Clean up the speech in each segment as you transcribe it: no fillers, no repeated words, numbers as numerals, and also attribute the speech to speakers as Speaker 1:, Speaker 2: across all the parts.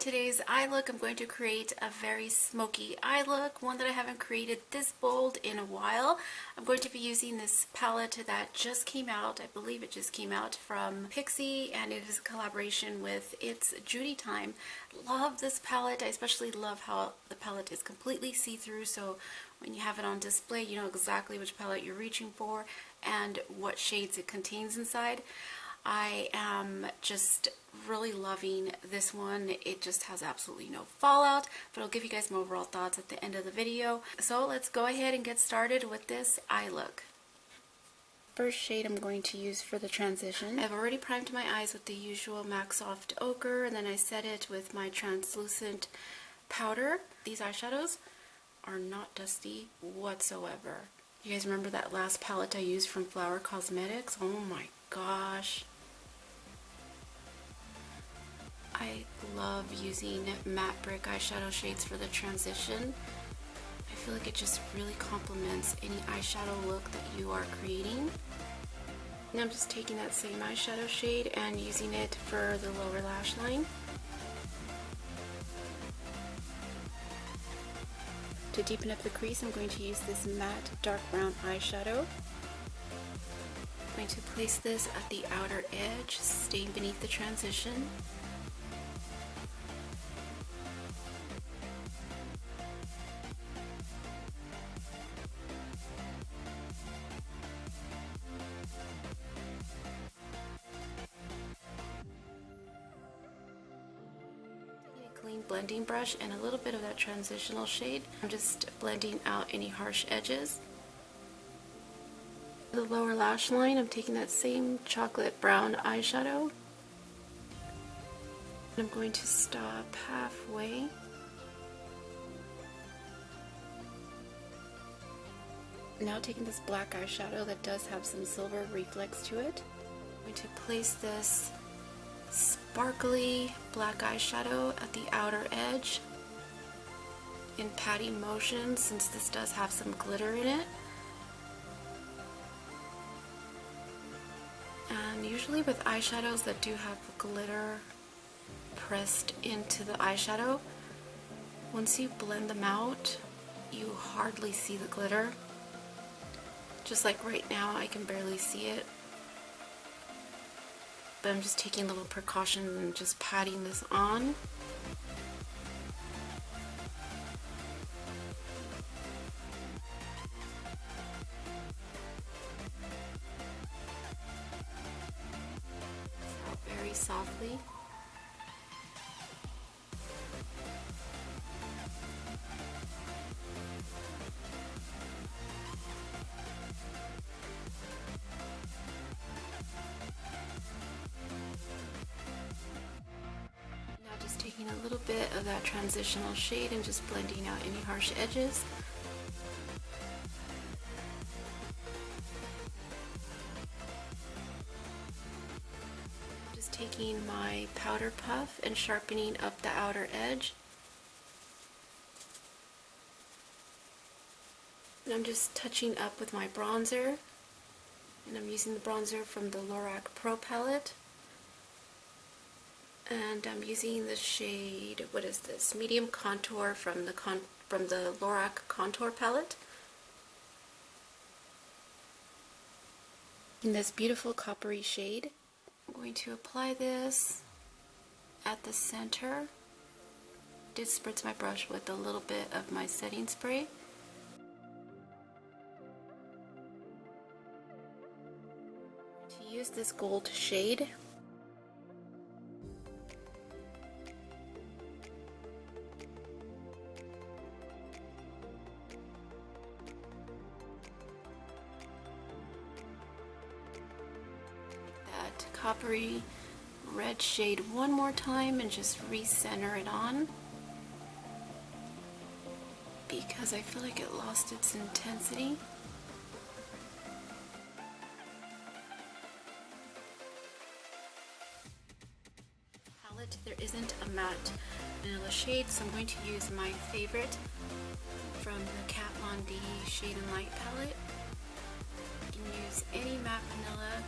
Speaker 1: today's eye look, I'm going to create a very smoky eye look, one that I haven't created this bold in a while. I'm going to be using this palette that just came out, I believe it just came out from Pixi, and it is a collaboration with ItsJudyTime. Love this palette. I especially love how the palette is completely see-through, so when you have it on display, you know exactly which palette you're reaching for and what shades it contains inside. I am just really loving this one. It just has absolutely no fallout, but I'll give you guys my overall thoughts at the end of the video. So let's go ahead and get started with this eye look. First shade I'm going to use for the transition. I've already primed my eyes with the usual MAC Soft Ochre, and then I set it with my translucent powder. These eyeshadows are not dusty whatsoever. You guys remember that last palette I used from Flower Cosmetics? Oh my gosh. I love using matte brick eyeshadow shades for the transition. I feel like it just really complements any eyeshadow look that you are creating. And I'm just taking that same eyeshadow shade and using it for the lower lash line. To deepen up the crease, I'm going to use this matte dark brown eyeshadow. I'm going to place this at the outer edge, staying beneath the transition. Clean blending brush and a little bit of that transitional shade. I'm just blending out any harsh edges. For the lower lash line, I'm taking that same chocolate brown eyeshadow. I'm going to stop halfway. Now taking this black eyeshadow that does have some silver reflex to it, I'm going to place this sparkly black eyeshadow at the outer edge in patting motion, since this does have some glitter in it. And usually with eyeshadows that do have glitter pressed into the eyeshadow, once you blend them out, you hardly see the glitter. Just like right now, I can barely see it. But I'm just taking a little precaution and just patting this on. So very softly. Taking a little bit of that transitional shade and just blending out any harsh edges. Just taking my powder puff and sharpening up the outer edge. And I'm just touching up with my bronzer. And I'm using the bronzer from the Lorac Pro palette. And I'm using the shade, what is this? Medium Contour from the Lorac Contour palette. In this beautiful coppery shade, I'm going to apply this at the center. Just spritz my brush with a little bit of my setting spray. To use this gold shade, coppery red shade one more time and just recenter it on, because I feel like it lost its intensity. Palette, there isn't a matte vanilla shade, so I'm going to use my favorite from the Kat Von D Shade and Light palette. You can use any matte vanilla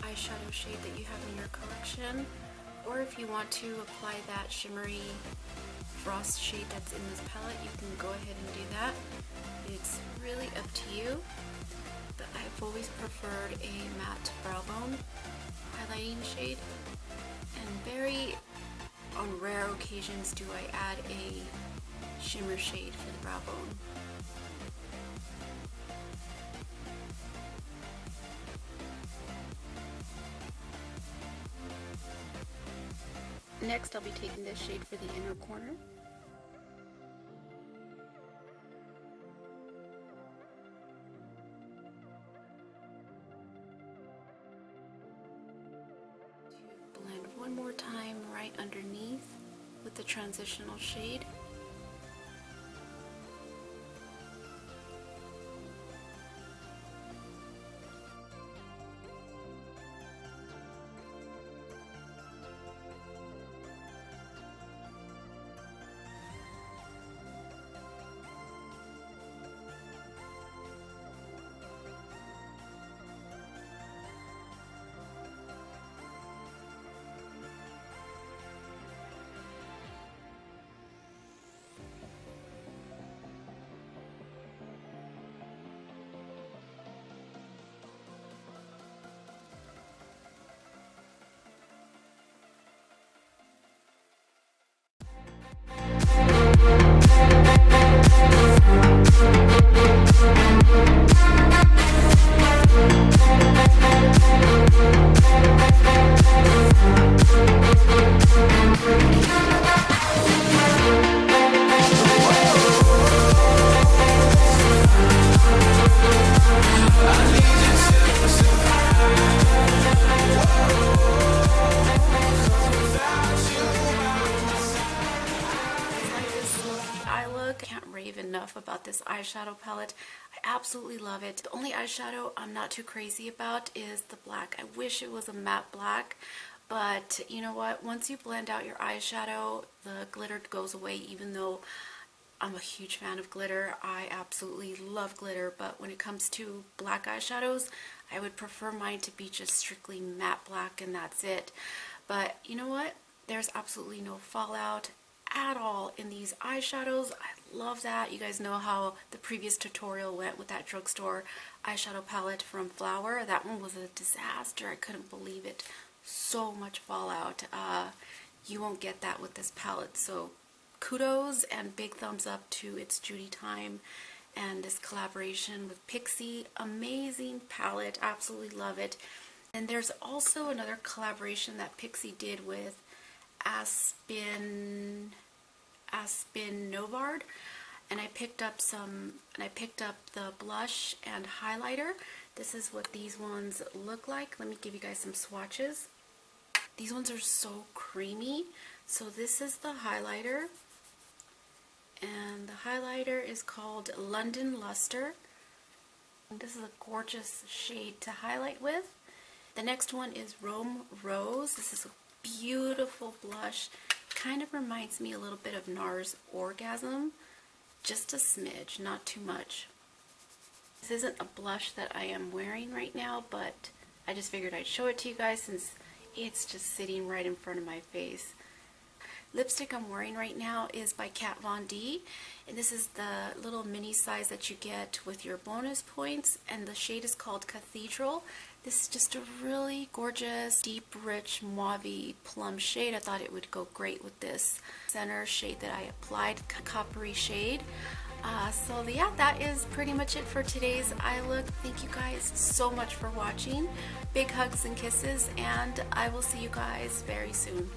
Speaker 1: eyeshadow shade that you have in your collection, Or if you want to apply that shimmery frost shade that's in this palette, you can go ahead and do that. It's really up to you, but I've always preferred a matte brow bone highlighting shade, and very on rare occasions do I add a shimmer shade for the brow bone. Next, I'll be taking this shade for the inner corner. To blend one more time right underneath with the transitional shade. Enough about this eyeshadow palette. I absolutely love it. The only eyeshadow I'm not too crazy about is the black. I wish it was a matte black, but you know what? Once you blend out your eyeshadow, the glitter goes away. Even though I'm a huge fan of glitter, I absolutely love glitter, but when it comes to black eyeshadows, I would prefer mine to be just strictly matte black and that's it. But you know what? There's absolutely no fallout at all in these eyeshadows. I love that. You guys know how the previous tutorial went with that drugstore eyeshadow palette from Flower. That one was a disaster. I couldn't believe it. So much fallout. You won't get that with this palette. So kudos and big thumbs up to ItsJudyTime and this collaboration with Pixi. Amazing palette. Absolutely love it. And there's also another collaboration that Pixi did with Aspen Novard, and I picked up the blush and highlighter. This is what these ones look like. Let me give you guys some swatches. These ones are so creamy. So this is the highlighter, and the highlighter is called London Luster. And this is a gorgeous shade to highlight with. The next one is Rome Rose. This is a beautiful blush. Kind of reminds me a little bit of NARS Orgasm. Just a smidge, not too much. This isn't a blush that I am wearing right now, but I just figured I'd show it to you guys since it's just sitting right in front of my face. Lipstick I'm wearing right now is by Kat Von D, and this is the little mini size that you get with your bonus points, and the shade is called Cathedral. This is just a really gorgeous, deep, rich, mauve plum shade. I thought it would go great with this center shade that I applied, coppery shade. So yeah, that is pretty much it for today's eye look. Thank you guys so much for watching. Big hugs and kisses, and I will see you guys very soon.